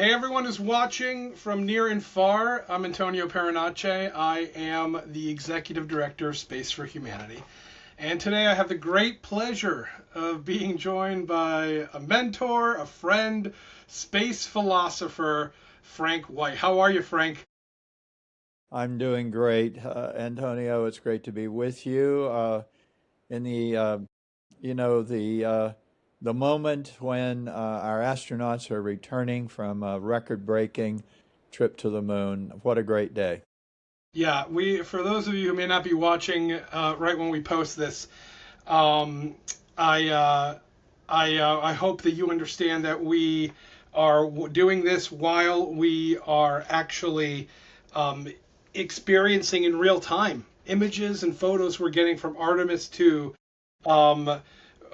Hey everyone who's watching from near and far. I'm Antonio Peronace. I am the Executive Director of Space for Humanity. And today I have the great pleasure of being joined by a mentor, a friend, space philosopher, Frank White. How are you, Frank? I'm doing great, Antonio. It's great to be with you in the moment when our astronauts are returning from a record-breaking trip to the moon. What a great day! Yeah, for those of you who may not be watching right when we post this, um, I I hope that you understand that we are doing this while we are actually um, experiencing in real time images and photos we're getting from Artemis II, um,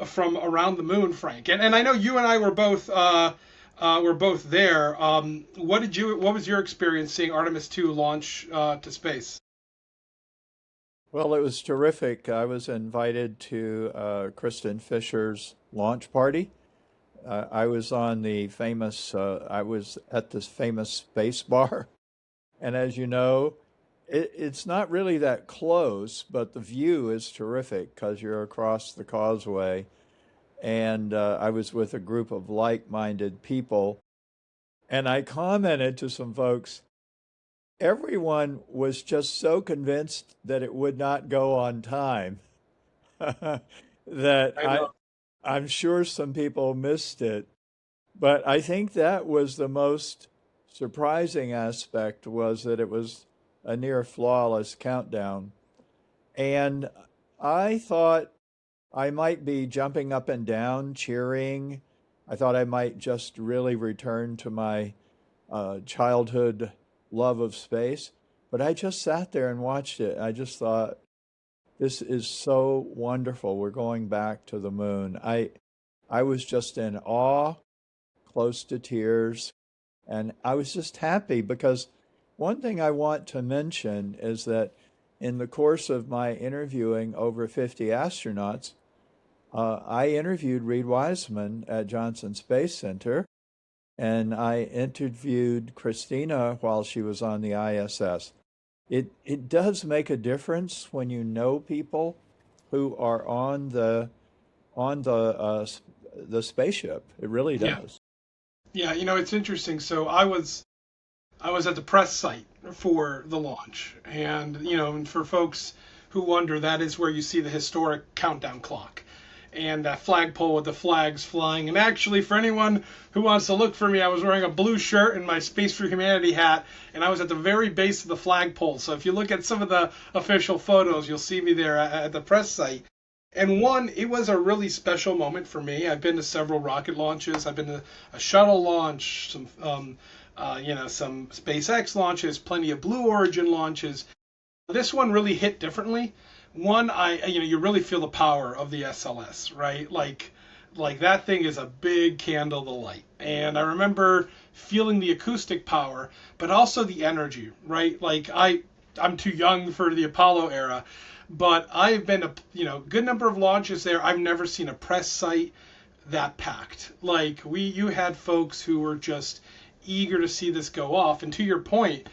from around the moon, Frank. And I know you and I were both there. What was your experience seeing Artemis II launch to space? Well, it was terrific. I was invited to Kristen Fisher's launch party. I was at this famous space bar. And as you know, it's not really that close, but the view is terrific because you're across the causeway. And I was with a group of like-minded people. And I commented to some folks, everyone was just so convinced that it would not go on time that I know. I'm sure some people missed it. But I think that was the most surprising aspect was that it was a near flawless countdown. And I thought I might be jumping up and down, cheering. I thought I might just really return to my childhood love of space. But I just sat there and watched it. I just thought, this is so wonderful. We're going back to the moon. I was just in awe, close to tears. And I was just happy because one thing I want to mention is that in the course of my interviewing over 50 astronauts, I interviewed Reed Wiseman at Johnson Space Center, and I interviewed Christina while she was on the ISS. It does make a difference when you know people who are on the spaceship. It really Yeah, does. yeah. It's interesting. So I was at the press site for the launch, and and for folks who wonder, that is where you see the historic countdown clock and that flagpole with the flags flying. And actually, for anyone who wants to look for me, I was wearing a blue shirt and my Space for Humanity hat, and I was at the very base of the flagpole. So if you look at some of the official photos, you'll see me there at the press site. And one, it was a really special moment for me. I've been to several rocket launches. I've been to a shuttle launch, some SpaceX launches, plenty of Blue Origin launches. This one really hit differently. One, you really feel the power of the SLS, right? Like that thing is a big candle to light. And I remember feeling the acoustic power, but also the energy, right? I'm too young for the Apollo era, but I've been to, good number of launches there. I've never seen a press site that packed. You had folks who were just eager to see this go off. And to your point,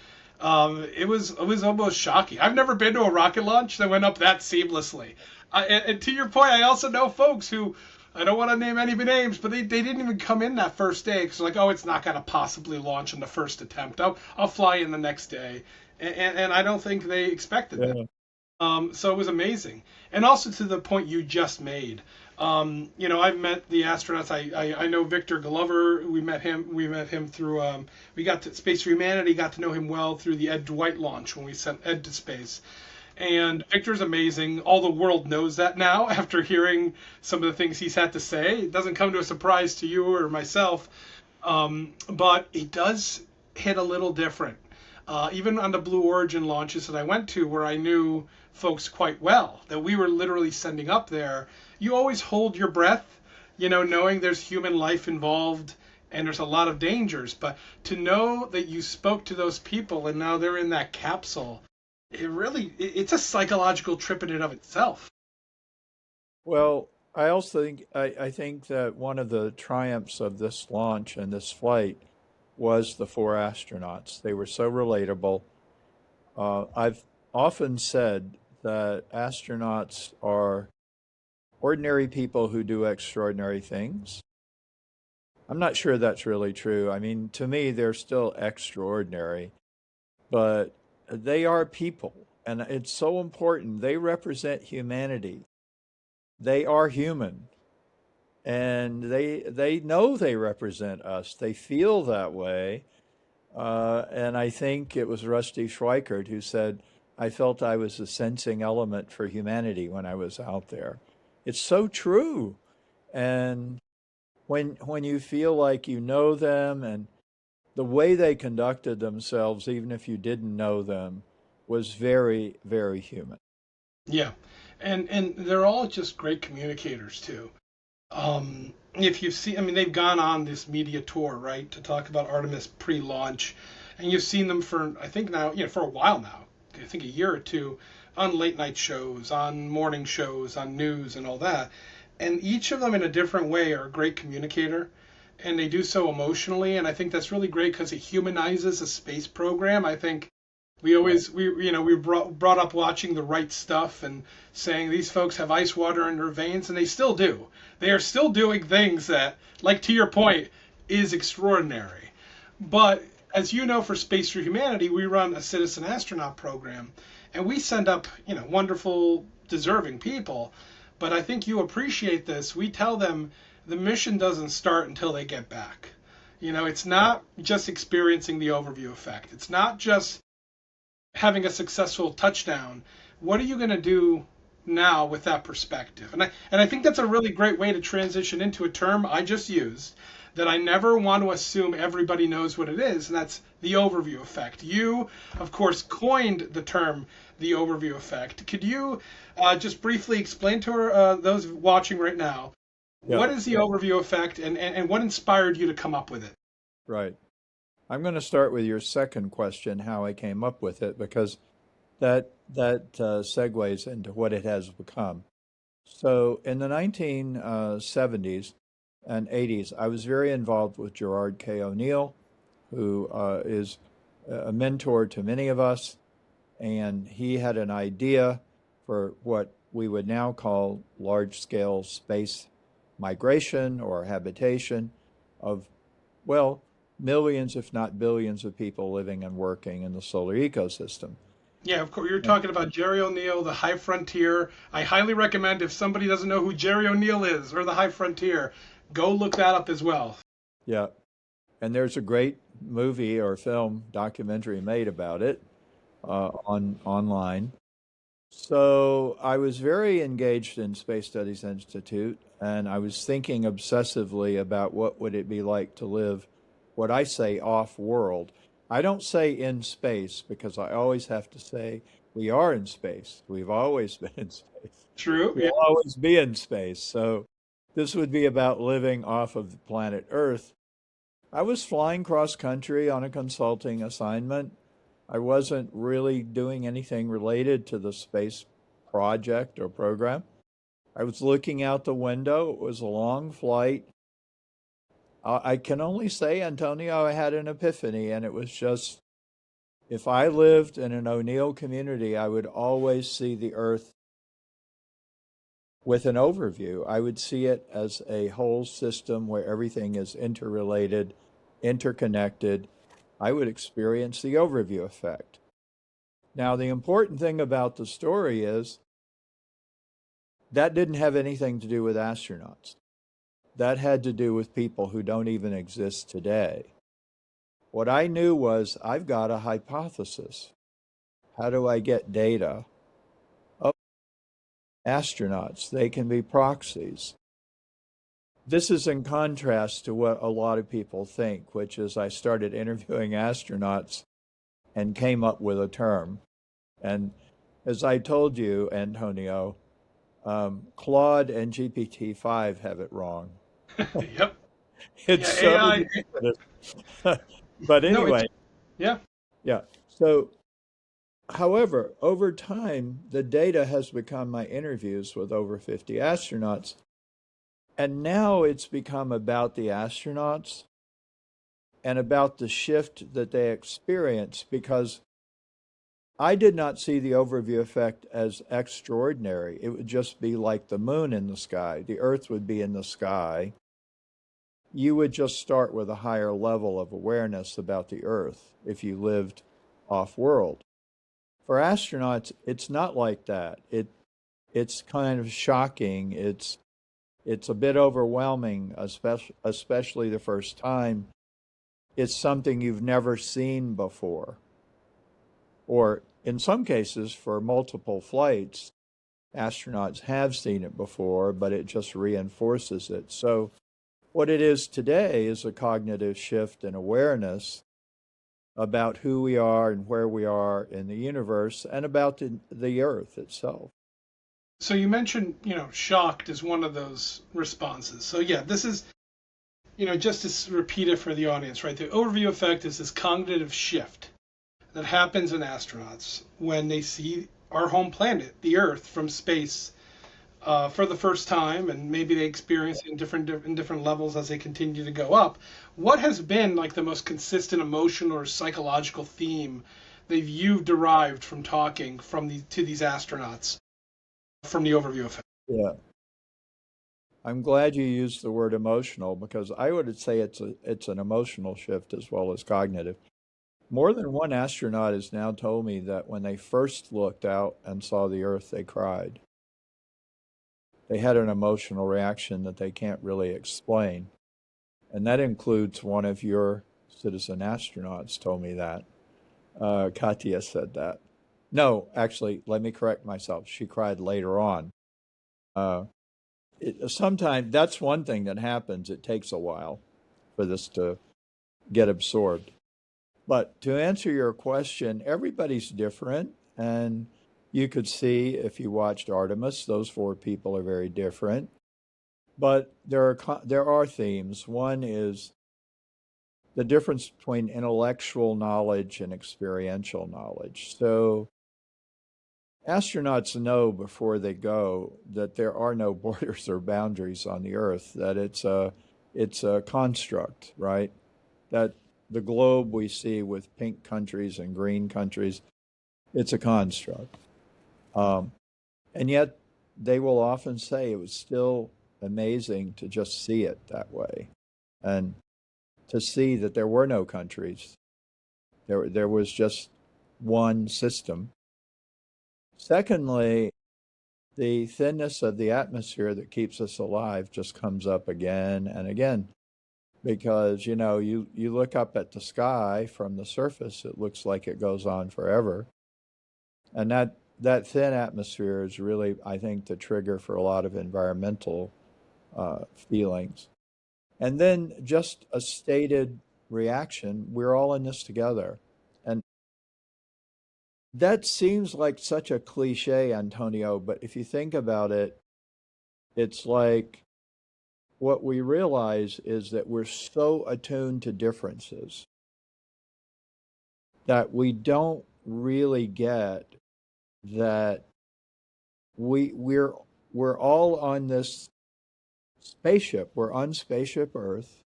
it was almost shocking. I've never been to a rocket launch that went up that seamlessly. And to your point, I also know folks who, I don't want to name any names, but they didn't even come in that first day because like, oh, it's not going to possibly launch in the first attempt. I'll fly in the next day, and I don't think they expected that. Yeah. So it was amazing. And also to the point you just made, I've met the astronauts. I know Victor Glover. We met him through, we got to Space for Humanity, got to know him well through the Ed Dwight launch when we sent Ed to space. And Victor's amazing. All the world knows that now after hearing some of the things he's had to say. It doesn't come to a surprise to you or myself, but it does hit a little different. Even on the Blue Origin launches that I went to, where I knew folks quite well, that we were literally sending up there, you always hold your breath, knowing there's human life involved and there's a lot of dangers. But to know that you spoke to those people and now they're in that capsule, it's a psychological trip in and of itself. Well, I also think I think that one of the triumphs of this launch and this flight was the four astronauts. They were so relatable. I've often said that astronauts are ordinary people who do extraordinary things. I'm not sure that's really true. I mean, to me, they're still extraordinary, but they are people, and it's so important. They represent humanity. They are human, and they know they represent us. They feel that way, and I think it was Rusty Schweikert who said, "I felt I was a sensing element for humanity when I was out there." It's so true, and when you feel like you know them and the way they conducted themselves, even if you didn't know them, was very, very human. Yeah, and they're all just great communicators too. If you see, I mean, they've gone on this media tour, right, to talk about Artemis pre-launch, and you've seen them for, I think now, for a while now, I think a year or two, on late night shows, on morning shows, on news, and all that. And each of them, in a different way, are a great communicator, and they do so emotionally. And I think that's really great because it humanizes a space program. I think we always we brought up watching the right stuff and saying these folks have ice water in their veins, and they still do. They are still doing things that, like to your point, is extraordinary. But as you know, for Space for Humanity, we run a citizen astronaut program, and we send up wonderful, deserving people. But I think you appreciate this. We tell them the mission doesn't start until they get back. It's not just experiencing the overview effect. It's not just having a successful touchdown. What are you going to do now with that perspective? And I think that's a really great way to transition into a term I just used that I never want to assume everybody knows what it is, and that's the overview effect. You, of course, coined the term the overview effect. Could you just briefly explain to those watching right now, Yeah, what is the overview effect, and what inspired you to come up with it? right. I'm going to start with your second question, how I came up with it, because that segues into what it has become. So in the 1970s and 80s, I was very involved with Gerard K. O'Neill, who is a mentor to many of us, and he had an idea for what we would now call large-scale space migration or habitation of, well, millions, if not billions, of people living and working in the solar ecosystem. Yeah, of course. You're talking about Jerry O'Neill, the High Frontier. I highly recommend if somebody doesn't know who Jerry O'Neill is or the High Frontier, go look that up as well. Yeah, and there's a great movie or film documentary made about it on online. So I was very engaged in Space Studies Institute, and I was thinking obsessively about what would it be like to live what I say off world. I don't say in space because I always have to say we are in space. We've always been in space. True. Yeah. We'll always be in space. So this would be about living off of the planet Earth. I was flying cross country on a consulting assignment. I wasn't really doing anything related to the space project or program. I was looking out the window. It was a long flight. I can only say, Antonio, I had an epiphany, and it was just if I lived in an O'Neill community, I would always see the Earth with an overview. I would see it as a whole system where everything is interrelated, interconnected. I would experience the overview effect. Now, the important thing about the story is that didn't have anything to do with astronauts. That had to do with people who don't even exist today. What I knew was I've got a hypothesis. How do I get data? Oh, astronauts, they can be proxies. This is in contrast to what a lot of people think, which is I started interviewing astronauts and came up with a term. And as I told you, Antonio, Claude and GPT-5 have it wrong. Yep. It's Yeah. so AI. ubiquitous. But No. It's anyway, yeah. yeah. So, however, over time, the data has become my interviews with over 50 astronauts. And now it's become about the astronauts. and about the shift that they experience, because I did not see the overview effect as extraordinary. It would just be like the moon in the sky. The Earth would be in the sky. You would just start with a higher level of awareness about the Earth if you lived off-world. For astronauts, it's not like that. It's kind of shocking. It's a bit overwhelming, especially the first time. It's something you've never seen before. Or in some cases, for multiple flights, astronauts have seen it before, but it just reinforces it. So what it is today is a cognitive shift in awareness about who we are and where we are in the universe and about the Earth itself. So you mentioned, shocked is one of those responses. So yeah, this is, just to repeat it for the audience, right? The overview effect is this cognitive shift that happens in astronauts when they see our home planet, the Earth, from space for the first time, and maybe they experience it in different levels as they continue to go up. What has been like the most consistent emotional or psychological theme that you've derived from talking to these astronauts from the overview effect? Yeah. I'm glad you used the word emotional, because I would say it's an emotional shift as well as cognitive. More than one astronaut has now told me that when they first looked out and saw the Earth, they cried. They had an emotional reaction that they can't really explain. And that includes one of your citizen astronauts told me that. Katya said that. No, actually, let me correct myself. She cried later on. Sometimes that's one thing that happens. It takes a while for this to get absorbed. But to answer your question, everybody's different. And you could see if you watched Artemis, those 4 people are very different. But there are themes. One is the difference between intellectual knowledge and experiential knowledge. So astronauts know before they go that there are no borders or boundaries on the Earth, that it's a construct, right? That the globe we see with pink countries and green countries, it's a construct. And yet they will often say it was still amazing to just see it that way, and to see that there were no countries. There was just one system. Secondly, the thinness of the atmosphere that keeps us alive just comes up again and again, because you look up at the sky from the surface, it looks like it goes on forever, and that thin atmosphere is really, I think, the trigger for a lot of environmental feelings. And then just a stated reaction, we're all in this together. And that seems like such a cliche, Antonio, but if you think about it, it's like what we realize is that we're so attuned to differences that we don't really get that we're all on this spaceship. We're on spaceship Earth.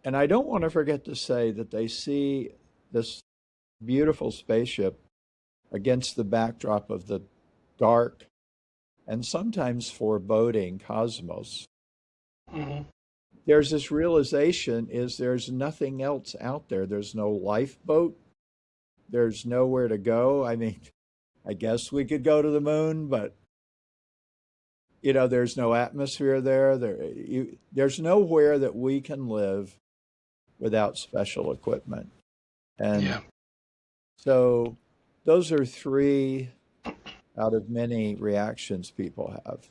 And I don't want to forget to say that they see this beautiful spaceship against the backdrop of the dark and sometimes foreboding cosmos. Mm-hmm. There's this realization is there's nothing else out there. There's no lifeboat. There's nowhere to go. I mean, I guess we could go to the moon, but there's no atmosphere there. There's nowhere that we can live without special equipment. And so those are 3 out of many reactions people have.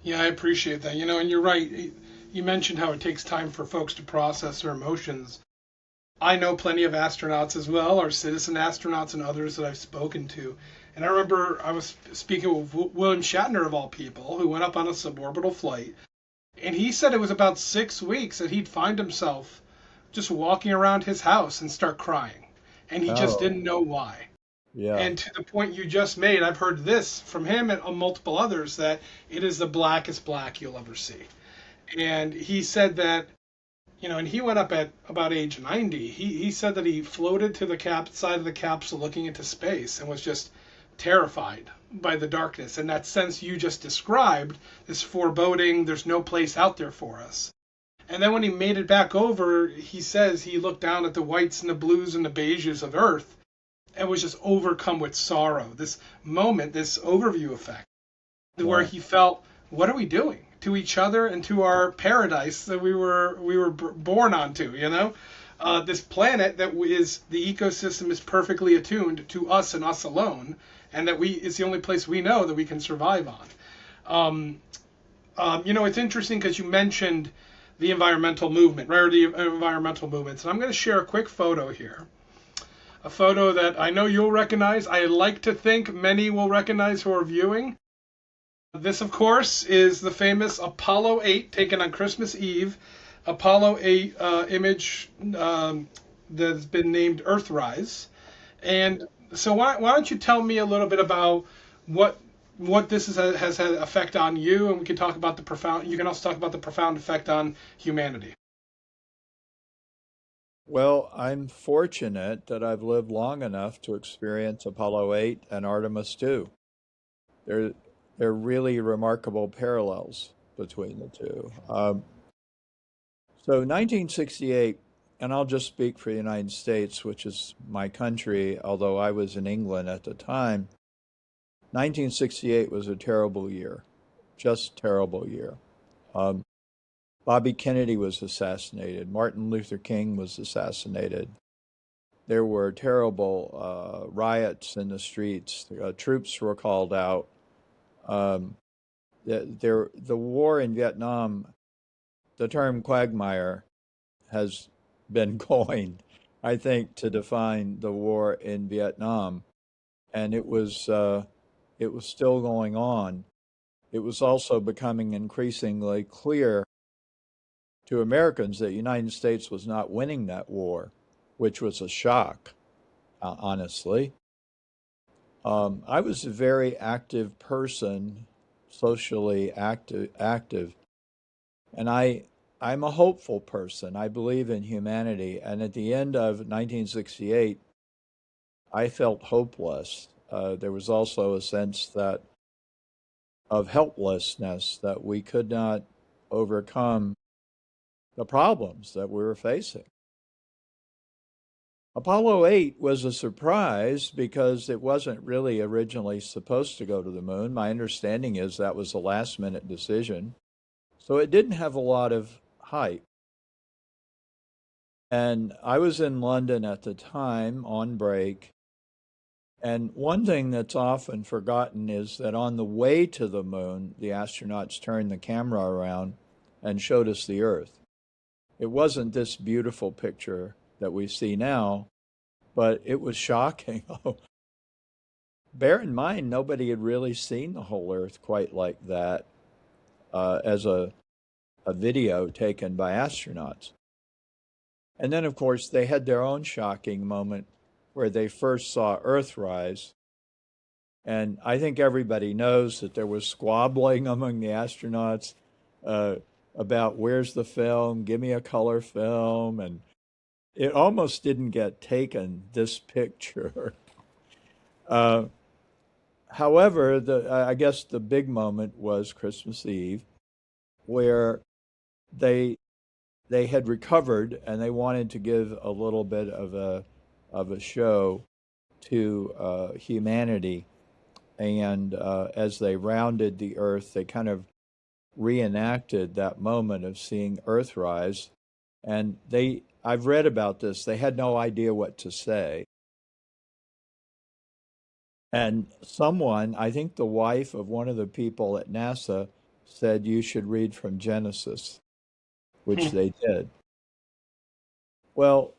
Yeah, I appreciate that. And you're right. You mentioned how it takes time for folks to process their emotions. I know plenty of astronauts as well, or citizen astronauts and others that I've spoken to. And I remember I was speaking with William Shatner, of all people, who went up on a suborbital flight. And he said it was about 6 weeks that he'd find himself just walking around his house and start crying. And he just didn't know why. Yeah. And to the point you just made, I've heard this from him and multiple others, that it is the blackest black you'll ever see. And he said that, And he went up at about age 90. He said that he floated to the side of the capsule looking into space and was just terrified by the darkness. And that sense you just described, this foreboding, there's no place out there for us. And then when he made it back over, he says he looked down at the whites and the blues and the beiges of Earth and was just overcome with sorrow. This moment, this overview effect, where Wow. he felt, what are we doing to each other and to our paradise that we were born onto? This planet that is the ecosystem is perfectly attuned to us and us alone, and that it's the only place we know that we can survive on. It's interesting because you mentioned the environmental movement, right? Or the environmental movements. And I'm going to share a quick photo here. A photo that I know you'll recognize. I like to think many will recognize who are viewing. This, of course, is the famous Apollo 8 taken on Christmas Eve. Apollo 8 image that's been named Earthrise. And so why don't you tell me a little bit about what this has had effect on you, and we can talk about the profound. You can also talk about the profound effect on humanity. Well, I'm fortunate that I've lived long enough to experience Apollo 8 and Artemis II. There, there are really remarkable parallels between the two. So 1968, and I'll just speak for the United States, which is my country, although I was in England at the time. 1968 was a terrible year, just terrible year. Um, Bobby Kennedy was assassinated. Martin Luther King was assassinated. There were terrible riots in the streets. Troops were called out. Um, the war in Vietnam, the term quagmire has been coined, I think, to define the war in Vietnam, and it was still going on. It was also becoming increasingly clear to Americans that the United States was not winning that war, which was a shock, honestly. I was a very active person, socially active, and I'm a hopeful person. I believe in humanity, and at the end of 1968, I felt hopeless. There was also a sense that of helplessness that we could not overcome the problems that we were facing. Apollo 8 was a surprise because it wasn't really originally supposed to go to the moon. My understanding is that was a last minute decision. So it didn't have a lot of hype. And I was in London at the time on break. And one thing that's often forgotten is that on the way to the moon, the astronauts turned the camera around and showed us the Earth. It wasn't this beautiful picture that we see now, but it was shocking. Bear in mind, nobody had really seen the whole Earth quite like that as a video taken by astronauts. And then, of course, they had their own shocking moment where they first saw Earthrise. And I think everybody knows that there was squabbling among the astronauts about where's the film, give me a color film, and it almost didn't get taken, this picture. However, I guess the big moment was Christmas Eve, where they had recovered and they wanted to give a little bit of a show to humanity. And as they rounded the Earth, they kind of reenacted that moment of seeing Earthrise. And I've read about this, they had no idea what to say. And someone, I think the wife of one of the people at NASA, said you should read from Genesis, which they did. Well,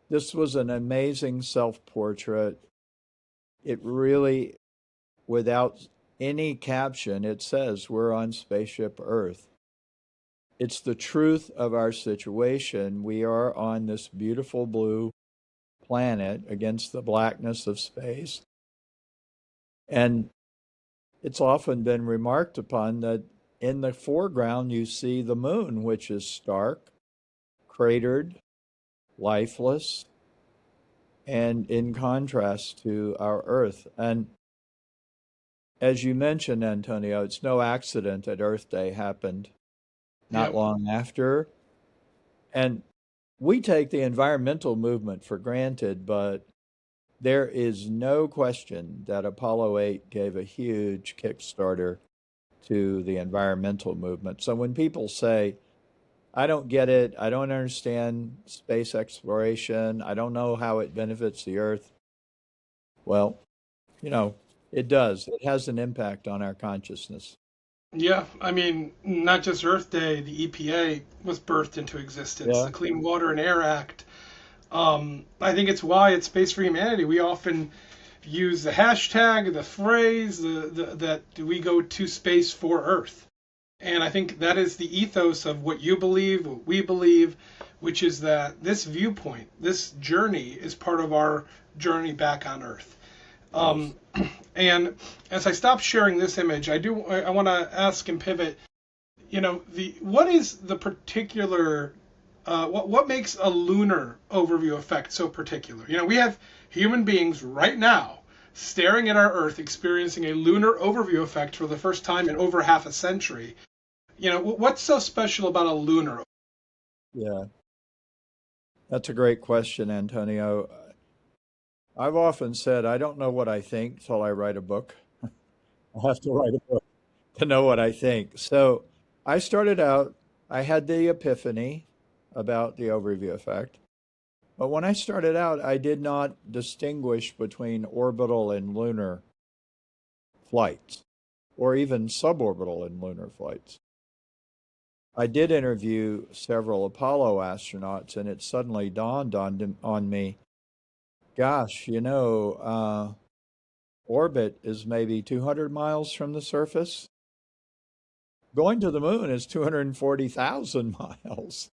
this was an amazing self-portrait. It really, without any caption, it says we're on spaceship Earth. It's the truth of our situation. We are on this beautiful blue planet against the blackness of space. And it's often been remarked upon that in the foreground you see the moon, which is stark, cratered, lifeless, and in contrast to our Earth. And as you mentioned, Antonio, it's no accident that Earth Day happened not Yep. long after. And we take the environmental movement for granted, but there is no question that Apollo 8 gave a huge kickstarter to the environmental movement. So when people say, I don't get it, I don't understand space exploration, I don't know how it benefits the Earth, well, you know, it does. It has an impact on our consciousness. Yeah, I mean, not just Earth Day, the EPA was birthed into existence, Yeah. the Clean Water and Air Act. I think it's why at Space for Humanity we often use the hashtag, the phrase, that we go to space for Earth. And I think that is the ethos of what you believe, what we believe, which is that this viewpoint, this journey is part of our journey back on Earth. Yes. Um, and as I stop sharing this image, I want to ask and pivot. The what is the particular what makes a lunar overview effect so particular? We have human beings right now staring at our Earth, experiencing a lunar overview effect for the first time in over half a century. What's so special about a lunar? Yeah. That's a great question, Antonio. I've often said I don't know what I think till I write a book. I have to write a book to know what I think. So I started out, I had the epiphany about the overview effect. But when I started out, I did not distinguish between orbital and lunar flights, or even suborbital and lunar flights. I did interview several Apollo astronauts, and it suddenly dawned on me, gosh, orbit is maybe 200 miles from the surface. Going to the moon is 240,000 miles.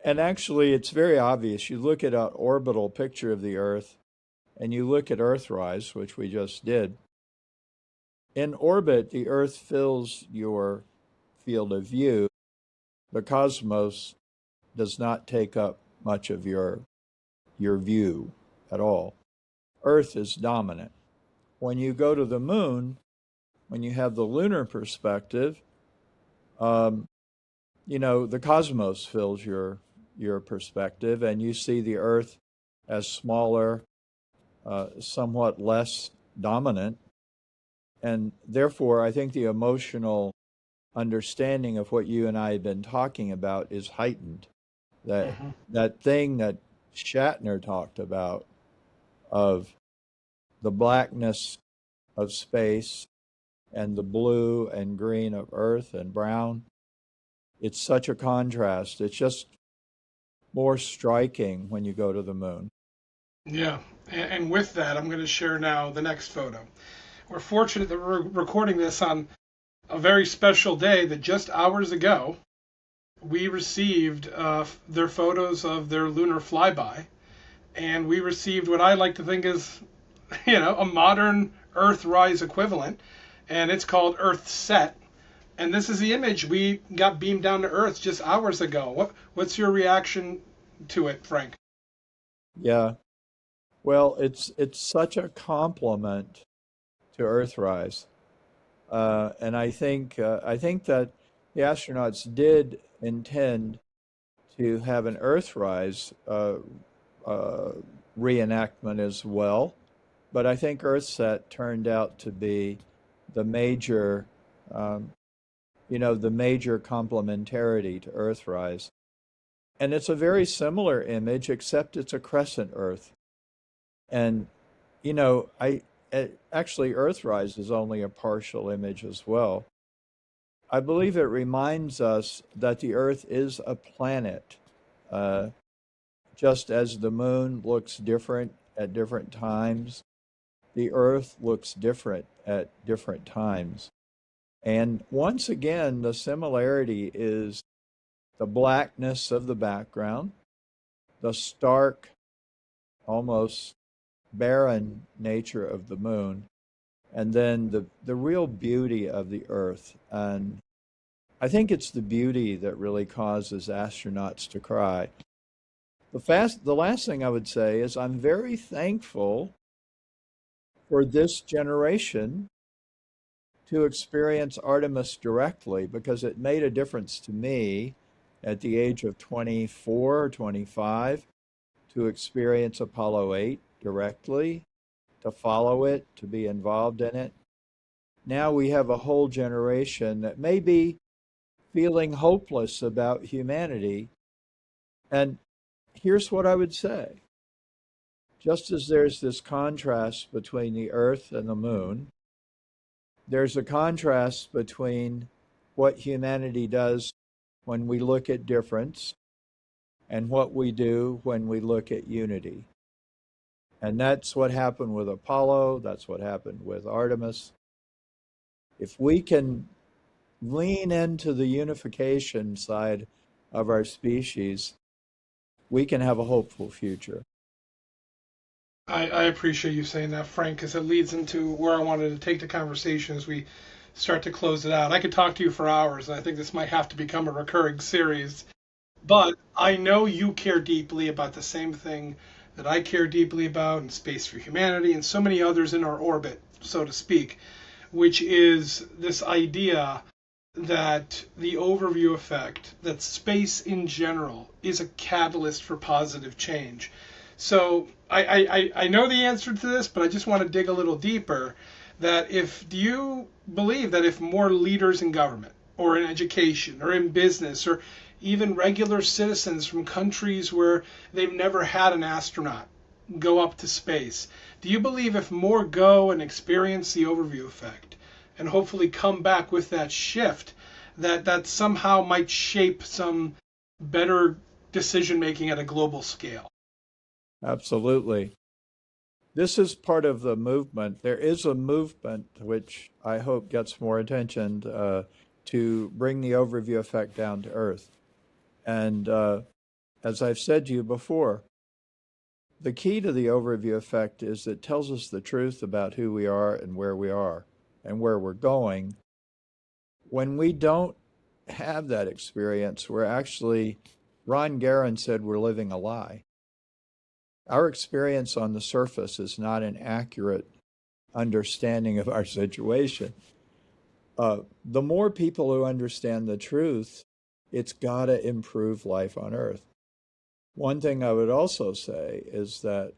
And actually, it's very obvious. You look at an orbital picture of the Earth, and you look at Earthrise, which we just did. In orbit, the Earth fills your field of view. The cosmos does not take up much of your view at all. Earth is dominant. When you go to the moon, when you have the lunar perspective, the cosmos fills your perspective, and you see the Earth as smaller, somewhat less dominant, and therefore I think the emotional understanding of what you and I have been talking about is heightened. That Mhm. that thing that Shatner talked about of the blackness of space and the blue and green of Earth and brown. It's such a contrast. It's just more striking when you go to the moon. Yeah, and with that, I'm going to share now the next photo. We're fortunate that we're recording this on a very special day that just hours ago we received their photos of their lunar flyby, and we received what I like to think is, a modern Earthrise equivalent, and it's called Earthset. And this is the image we got beamed down to Earth just hours ago. What's your reaction to it, Frank? Yeah. Well, it's such a compliment to Earthrise, and I think that the astronauts did intend to have an Earthrise uh, reenactment as well, but I think Earthset turned out to be the major, um, the major complementarity to Earthrise, and it's a very similar image, except it's a crescent Earth. And actually Earthrise is only a partial image as well. I believe it reminds us that the Earth is a planet, uh, just as the moon looks different at different times. The Earth looks different at different times. And once again, the similarity is the blackness of the background, the stark, almost barren nature of the moon, and then the real beauty of the earth. And I think it's the beauty that really causes astronauts to cry. The last thing I would say is I'm very thankful for this generation to experience Artemis directly because it made a difference to me at the age of 24 or 25 to experience Apollo 8 directly, to follow it, to be involved in it. Now we have a whole generation that may be feeling hopeless about humanity. And here's what I would say. Just as there's this contrast between the Earth and the moon, there's a contrast between what humanity does when we look at difference and what we do when we look at unity. And that's what happened with Apollo. That's what happened with Artemis. If we can lean into the unification side of our species, we can have a hopeful future. I appreciate you saying that, Frank, because it leads into where I wanted to take the conversation as we start to close it out. I could talk to you for hours, and I think this might have to become a recurring series. But I know you care deeply about the same thing that I care deeply about in Space for Humanity and so many others in our orbit, so to speak, which is this idea that the overview effect, that space in general is a catalyst for positive change. So I know the answer to this, but I just want to dig a little deeper. Do you believe that if more leaders in government or in education or in business or even regular citizens from countries where they've never had an astronaut go up to space, do you believe if more go and experience the overview effect and hopefully come back with that shift, that somehow might shape some better decision making at a global scale? Absolutely. This is part of the movement. There is a movement which I hope gets more attention to bring the overview effect down to Earth. And as I've said to you before, the key to the overview effect is it tells us the truth about who we are and where we're going. When we don't have that experience, Ron Guerin said we're living a lie. Our experience on the surface is not an accurate understanding of our situation. The more people who understand the truth, it's got to improve life on Earth. One thing I would also say is that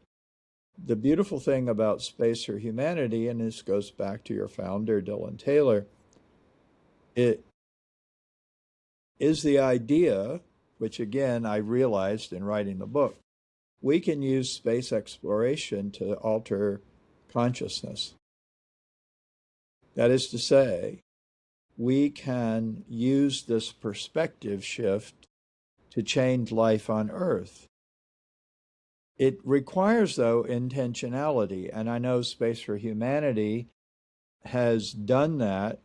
the beautiful thing about Space for Humanity, and this goes back to your founder, Dylan Taylor, it is the idea, which again I realized in writing the book, we can use space exploration to alter consciousness. That is to say, we can use this perspective shift to change life on Earth. It requires, though, intentionality, and I know Space for Humanity has done that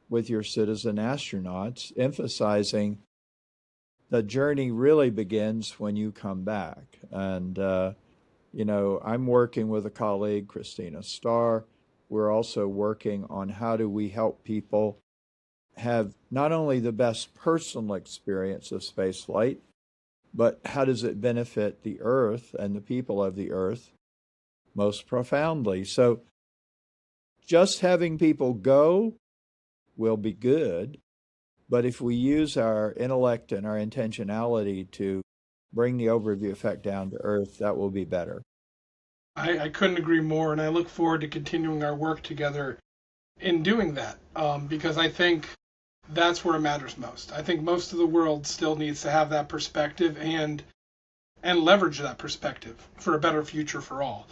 with your citizen astronauts, emphasizing the journey really begins when you come back. And, I'm working with a colleague, Christina Starr. We're also working on how do we help people have not only the best personal experience of spaceflight, but how does it benefit the Earth and the people of the Earth most profoundly? So just having people go will be good, but if we use our intellect and our intentionality to bring the overview effect down to Earth, that will be better. I couldn't agree more, and I look forward to continuing our work together in doing that, because I think that's where it matters most. I think most of the world still needs to have that perspective and leverage that perspective for a better future for all.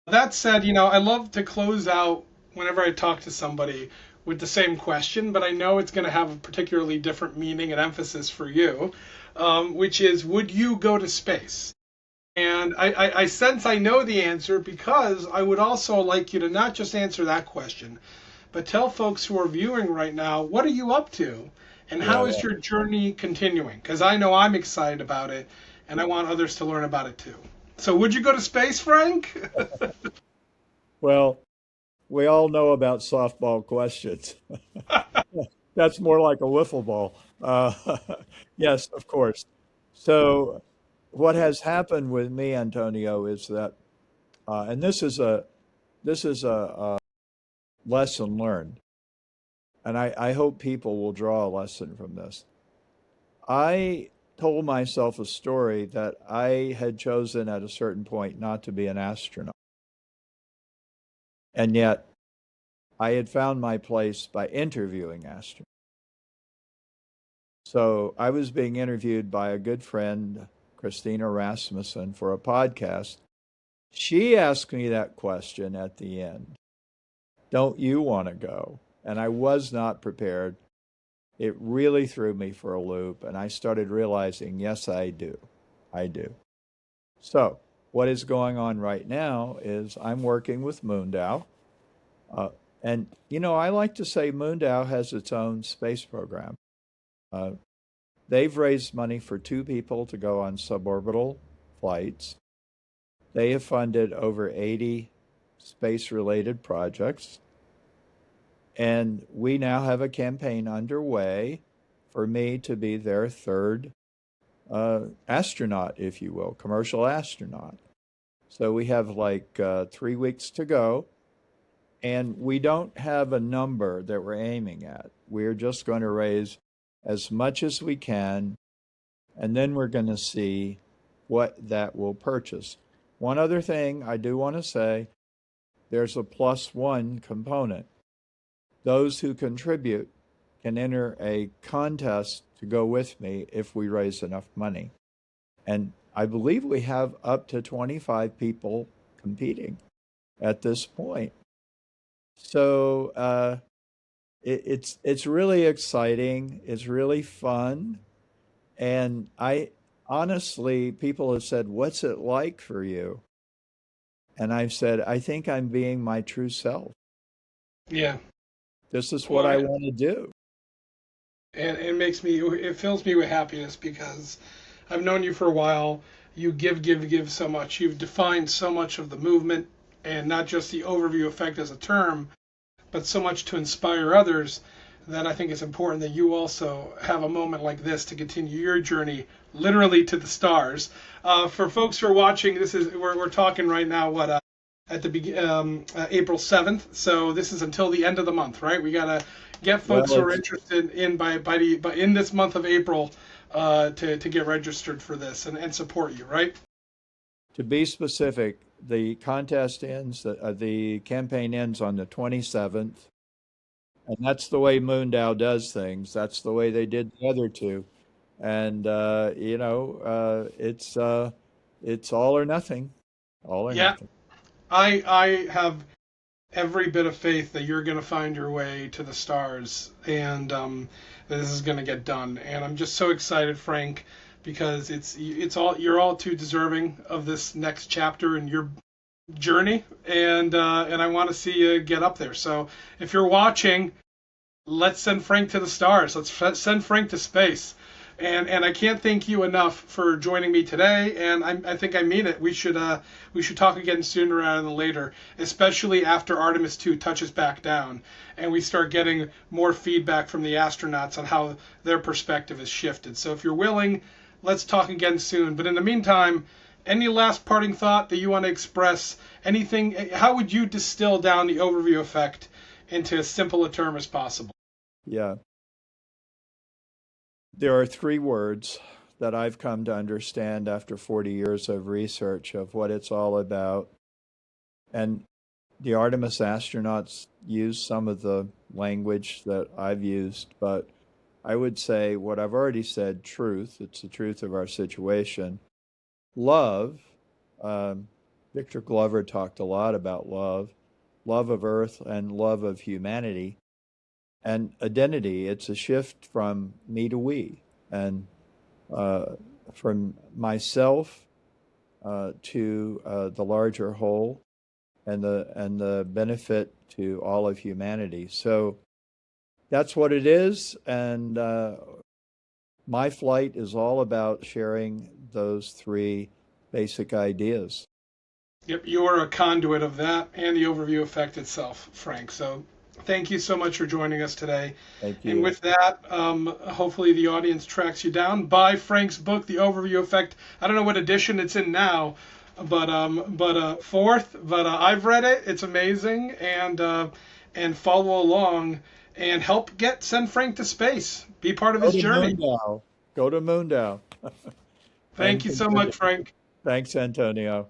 That said, I love to close out whenever I talk to somebody with the same question, but I know it's going to have a particularly different meaning and emphasis for you, which is, would you go to space? And I sense I know the answer, because I would also like you to not just answer that question, but tell folks who are viewing right now, what are you up to? And how is your journey continuing? Because I know I'm excited about it, and I want others to learn about it too. So would you go to space, Frank? Well, we all know about softball questions. That's more like a wiffle ball. Yes, of course. So, what has happened with me, Antonio, is that, and this is a lesson learned, and I hope people will draw a lesson from this. I told myself a story that I had chosen at a certain point not to be an astronaut, and yet I had found my place by interviewing astronauts. So I was being interviewed by a good friend, Christina Rasmussen, for a podcast. She asked me that question at the end. Don't you want to go? And I was not prepared. It really threw me for a loop, and I started realizing, yes, I do. I do. So, what is going on right now is I'm working with Moondow. Uh, and, I like to say Moondow has its own space program. Uh, they've raised money for two people to go on suborbital flights. They have funded over 80 space related projects. And we now have a campaign underway for me to be their third astronaut, if you will, commercial astronaut. So we have like 3 weeks to go. And we don't have a number that we're aiming at. We're just going to raise as much as we can, and then we're going to see what that will purchase. One other thing I do want to say, there's a +1 component. Those who contribute can enter a contest to go with me if we raise enough money. And I believe we have up to 25 people competing at this point. So it's really exciting. It's really fun. And I honestly, people have said, "What's it like for you?" And I've said, "I think I'm being my true self. Yeah. This is what Well, I want to do." and it fills me with happiness because I've known you for a while. You give so much. You've defined so much of the movement, and not just the overview effect as a term, but so much to inspire others that I think it's important that you also have a moment like this to continue your journey literally to the stars. For folks who are watching, we're talking right now. At the April 7th. So this is until the end of the month, right? We gotta get folks Well, who are it's interested in by in this month of April to get registered for this and support you, right? to be specific, the contest ends, the campaign ends on the 27th. And that's the way Moondow does things. That's the way they did the other two. And, it's all or nothing, all or Yeah, nothing. I have every bit of faith that you're going to find your way to the stars and that this is going to get done. And I'm just so excited, Frank, because you're all too deserving of this next chapter in your journey, and I want to see you get up there. So if you're watching, let's send Frank to the stars. Let's send Frank to space. And I can't thank you enough for joining me today. And I think I mean it. We should talk again sooner rather than later, especially after Artemis II touches back down and we start getting more feedback from the astronauts on how their perspective has shifted. So if you're willing, let's talk again soon. But in the meantime, any last parting thought that you want to express? Anything? How would you distill down the overview effect into as simple a term as possible? Yeah. There are three words that I've come to understand after 40 years of research of what it's all about. And the Artemis astronauts used some of the language that I've used, but I would say what I've already said, truth, it's the truth of our situation. Love, Victor Glover talked a lot about love, love of Earth and love of humanity. And identity, it's a shift from me to we, and from myself to the larger whole, and the benefit to all of humanity. So that's what it is, and my flight is all about sharing those three basic ideas. Yep, you are a conduit of that and the overview effect itself, Frank. So Thank you so much for joining us today. Thank And you. with that, hopefully the audience tracks you down. Buy Frank's book, The Overview Effect. I don't know what edition it's in now, but fourth. But I've read it. It's amazing, and follow along and send Frank to space. Be part of Go his to journey. Moondow. Go to Moondow. Thank And you so much, continue. Frank. Thanks, Antonio.